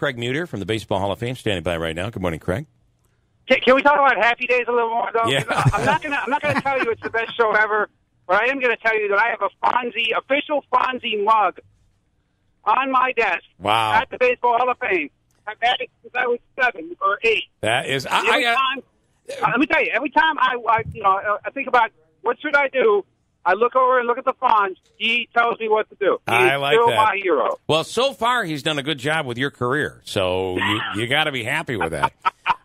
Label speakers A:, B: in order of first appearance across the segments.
A: Craig Muter from the Baseball Hall of Fame, standing by right now. Good morning, Craig.
B: Can we talk about Happy Days a little more, though?
A: Yeah.
B: I'm not gonna tell you it's the best show ever, but I am gonna tell you that I have a official Fonzie mug on my desk.
A: Wow.
B: At the Baseball Hall of Fame. I've had it since I was 7 or 8.
A: That is.
B: Let me tell you. Every time I think about what should I do, I look over and look at the Fonz. He tells me what to do. He's still my hero.
A: Well, so far he's done a good job with your career, so you got to be happy with that.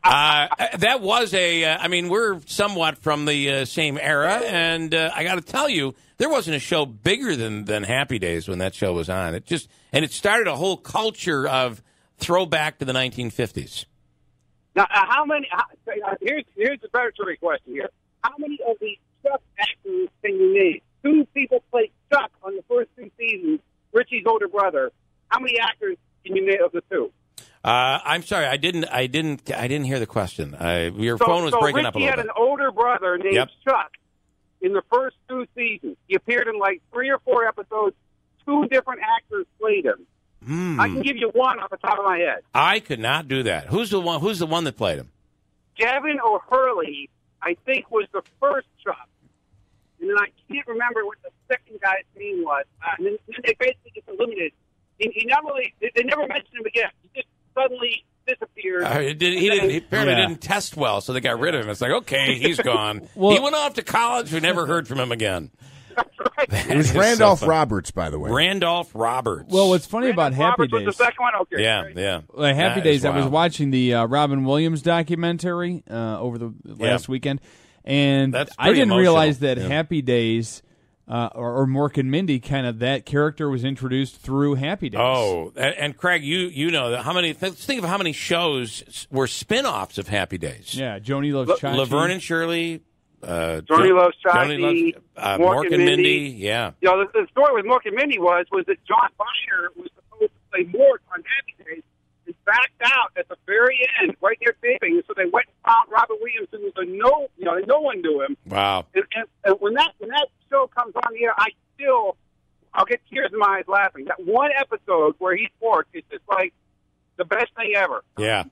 A: That was we're somewhat from the same era, and I got to tell you, there wasn't a show bigger than Happy Days when that show was on. It started a whole culture of throwback to the 1950s.
B: Now, here's the predatory question here. How many of the Chuck actors can you name? 2 people played Chuck on the first 2 seasons, Richie's older brother. How many actors can you name of the 2?
A: I'm sorry, I didn't hear the question. Your phone was breaking
B: Richie
A: up a little bit.
B: had an older brother named Chuck in the first 2 seasons. He appeared in like 3 or 4 episodes. 2 different actors played him. I can give you one off the top of my head.
A: I could not do that. Who's the one that played him?
B: Gavin O'Hurley, I think, was the first Chuck. And then I can't remember what the second guy's name was. And then they basically just eliminated. They never mentioned him again. He just suddenly disappeared.
A: He apparently didn't test well, so they got rid of him. It's like, okay, he's gone. He went off to college. We never heard from him again.
B: That's right.
C: It was Randolph Roberts, by the way.
A: Randolph Roberts.
D: Well, what's funny about Happy Days?
B: Was the second one? Okay.
A: Yeah.
D: Well, Happy Days. I was watching the Robin Williams documentary over the last weekend, and I didn't realize that Happy Days or Mork and Mindy, kind of that character was introduced through Happy Days.
A: Oh, and Craig, you know how many? Think of how many shows were spin-offs of Happy Days.
D: Yeah, Joni Loves Chachi.
A: Laverne and Shirley.
B: Joni Loves Chachi,
A: Mork and Mindy. Yeah.
B: You know, the story with Mork and Mindy was that John Byer was supposed to play Mork on Happy Days and backed out at the very end, right near taping. So they went and found Robert Williams, who was no one knew him.
A: Wow.
B: And when that show comes on the air, I'll get tears in my eyes laughing. That one episode where he's Mork is just like the best thing ever.
A: Yeah.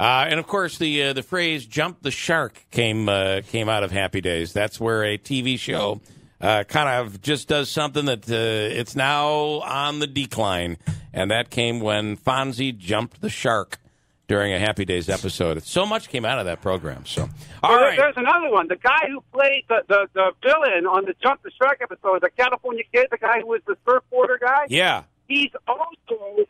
A: And of course, the phrase "jump the shark" came out of Happy Days. That's where a TV show kind of just does something that it's now on the decline, and that came when Fonzie jumped the shark during a Happy Days episode. So much came out of that program. So, all right.
B: There's another one. The guy who played the villain on the Jump the Shark episode, the California Kid, the guy who was the surfboarder guy.
A: Yeah.
B: He's also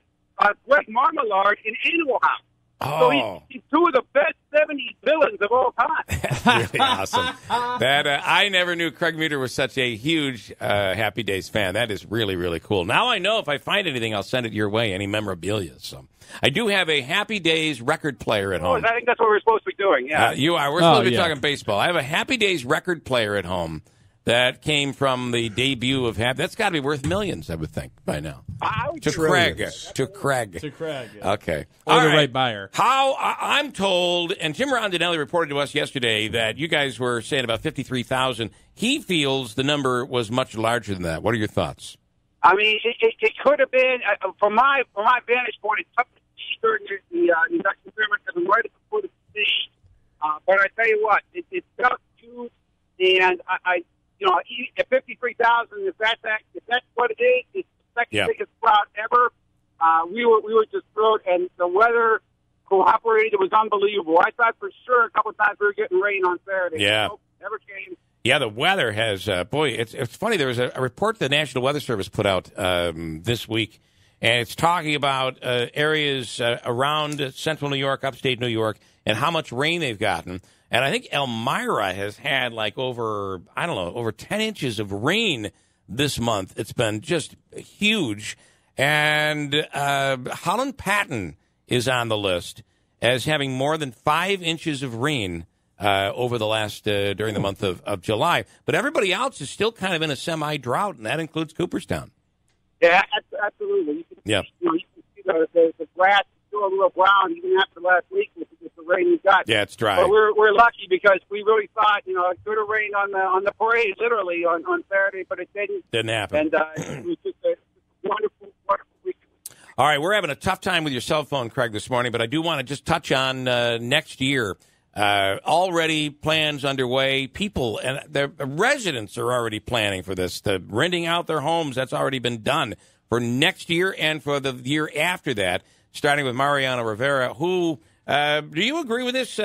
B: Greg Marmalade in Animal House.
A: Oh.
B: So he's 2 of the best 70s villains of all time.
A: That's really awesome. That I never knew Craig Muter was such a huge Happy Days fan. That is really, really cool. Now I know if I find anything, I'll send it your way, any memorabilia. So I do have a Happy Days record player at home.
B: I think that's what we're supposed to be doing, yeah.
A: You are. We're supposed to be talking baseball. I have a Happy Days record player at home that came from the debut of Happy. That's got to be worth millions, I would think, by now. To Craig.
D: Yeah.
A: Okay.
D: Or the right buyer.
A: I'm told, and Jim Rondinelli reported to us yesterday that you guys were saying about 53,000. He feels the number was much larger than that. What are your thoughts?
B: I mean, it could have been, from my vantage point, it's tough to see during the induction ceremony because I'm right before the stage. But I tell you what, it felt huge, and at 53,000, if that's what it is, it's the second biggest crowd ever. We were just thrilled, and the weather cooperated. It was unbelievable. I thought for sure a couple of times we were getting rain on Saturday.
A: Yeah.
B: Nope, never came.
A: Yeah, the weather has, it's funny. There was a report the National Weather Service put out this week, and it's talking about areas around central New York, upstate New York, and how much rain they've gotten. And I think Elmira has had over 10 inches of rain this month. It's been just huge. And Holland Patton is on the list as having more than 5 inches of rain over the last, during the month of July. But everybody else is still kind of in a semi-drought, and that includes Cooperstown.
B: Yeah, absolutely. You can see the grass is still a little brown even after last week with the rain we got.
A: Yeah, it's dry.
B: But we're lucky because we really thought, it could have rained on the parade, literally, on Saturday, but it didn't.
A: Didn't happen.
B: And it was just a wonderful weekend.
A: All right, we're having a tough time with your cell phone, Craig, this morning, but I do want to just touch on next year. Already plans underway. People and their residents are already planning for this. The renting out their homes, that's already been done for next year and for the year after that, starting with Mariano Rivera, who, do you agree with this?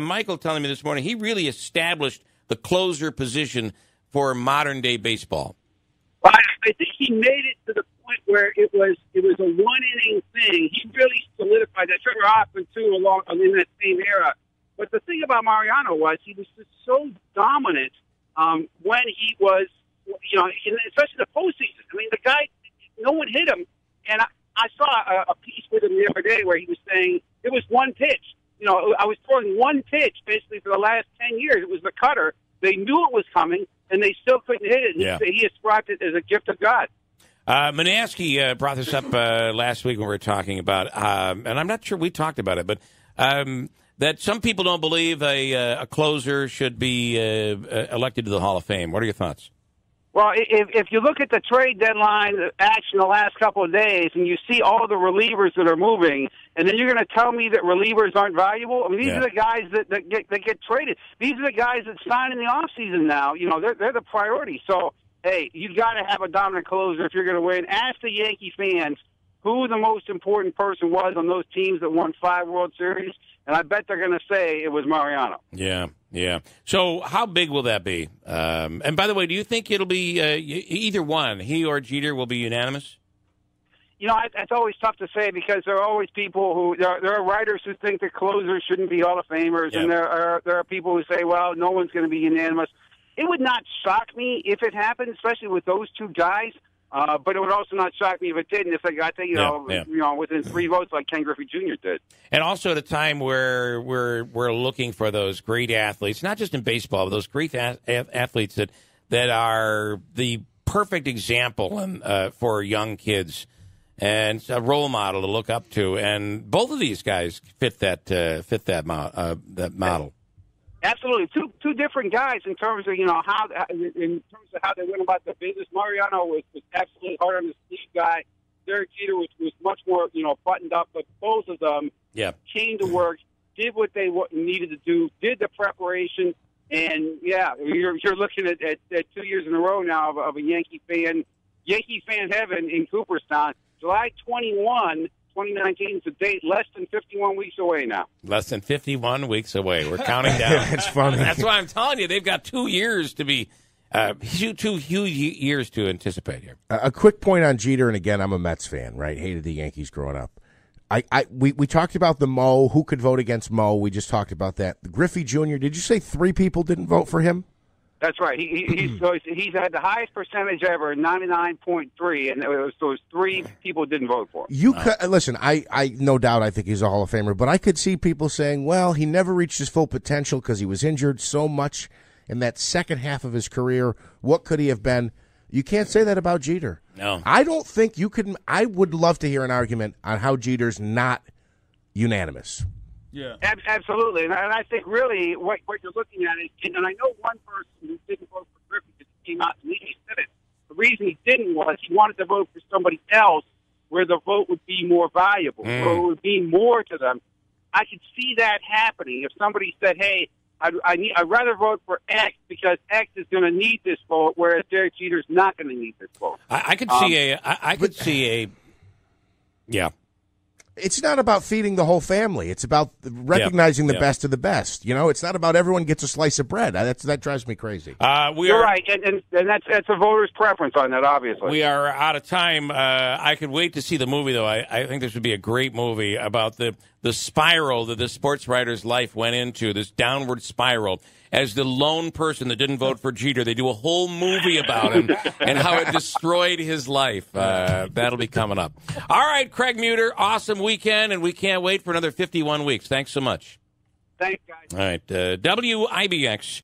A: Michael telling me this morning, he really established the closer position for modern-day baseball.
B: Well, I think he made it to the point where it was a one-inning thing. He really solidified that. Trevor Hoffman, too, along in that same era. But the thing about Mariano was he was just so dominant when he was, especially the postseason. I mean, the guy, no one hit him. And I saw a piece with him the other day where he was saying it was one pitch. I was throwing one pitch basically for the last 10 years. It was the cutter. They knew it was coming, and they still couldn't hit it. And he ascribed it as a gift of God.
A: Manaski brought this up last week when we were talking about, and I'm not sure we talked about it, but that some people don't believe a closer should be elected to the Hall of Fame. What are your thoughts?
B: Well, if you look at the trade deadline action the last couple of days and you see all the relievers that are moving, and then you're going to tell me that relievers aren't valuable? I mean, these are the guys that get traded. These are the guys that sign in the offseason now. They're the priority. So, hey, you've got to have a dominant closer if you're going to win. Ask the Yankee fans who the most important person was on those teams that won 5 World Series, and I bet they're going to say it was Mariano.
A: Yeah. So how big will that be? And by the way, do you think it'll be either one, he or Jeter, will be unanimous?
B: It's always tough to say because there are always people who there are writers who think that closers shouldn't be Hall of Famers, and there are people who say, well, no one's going to be unanimous. It would not shock me if it happened, especially with those two guys. But it would also not shock me if it didn't. If they got within 3 votes like Ken Griffey Jr. did. And
A: also at a time where we're looking for those great athletes, not just in baseball, but those great athletes that are the perfect example for young kids and a role model to look up to. And both of these guys fit that model.
B: Absolutely, two different guys in terms of how they went about their business. Mariano was absolutely hard on the sleeve guy. Derek Jeter was much more buttoned up, but both of them came to work, did what they needed to do, did the preparation, and you're looking at 2 years in a row now of a Yankee fan heaven in Cooperstown. July 21. 2019 is a date less than 51 weeks away now.
A: Less than 51 weeks away. We're counting down.
C: That's funny.
A: That's why I'm telling you, they've got 2 years to be, 2 huge years to anticipate here.
C: A quick point on Jeter, and again, I'm a Mets fan, right? Hated the Yankees growing up. We talked about the Mo, who could vote against Mo. We just talked about that. Griffey Jr., did you say 3 people didn't vote for him?
B: That's right. He's had the highest percentage ever, 99.3, and those 3 people didn't vote for him.
C: Listen, I no doubt I think he's a Hall of Famer, but I could see people saying, well, he never reached his full potential because he was injured so much in that second half of his career. What could he have been? You can't say that about Jeter.
A: No.
C: I don't think you could. I would love to hear an argument on how Jeter's not unanimous.
B: Yeah, absolutely, and I think really what you're looking at is, and I know one person who didn't vote for Griffey because he came out and he said it. The reason he didn't was he wanted to vote for somebody else where the vote would be more valuable, or it would be more to them. I could see that happening if somebody said, "Hey, I'd rather vote for X because X is going to need this vote, whereas Derek Jeter's not going to need this vote."
A: I could see yeah.
C: It's not about feeding the whole family. It's about recognizing the best of the best. It's not about everyone gets a slice of bread. That drives me crazy.
B: You're right, and that's a voter's preference on that, obviously.
A: We are out of time. I could wait to see the movie, though. I think this would be a great movie about the spiral that the sports writer's life went into, this downward spiral. As the lone person that didn't vote for Jeter, they do a whole movie about him and how it destroyed his life. That'll be coming up. All right, Craig Muter, awesome weekend, and we can't wait for another 51 weeks. Thanks so much.
B: Thanks, guys.
A: All right, WIBX.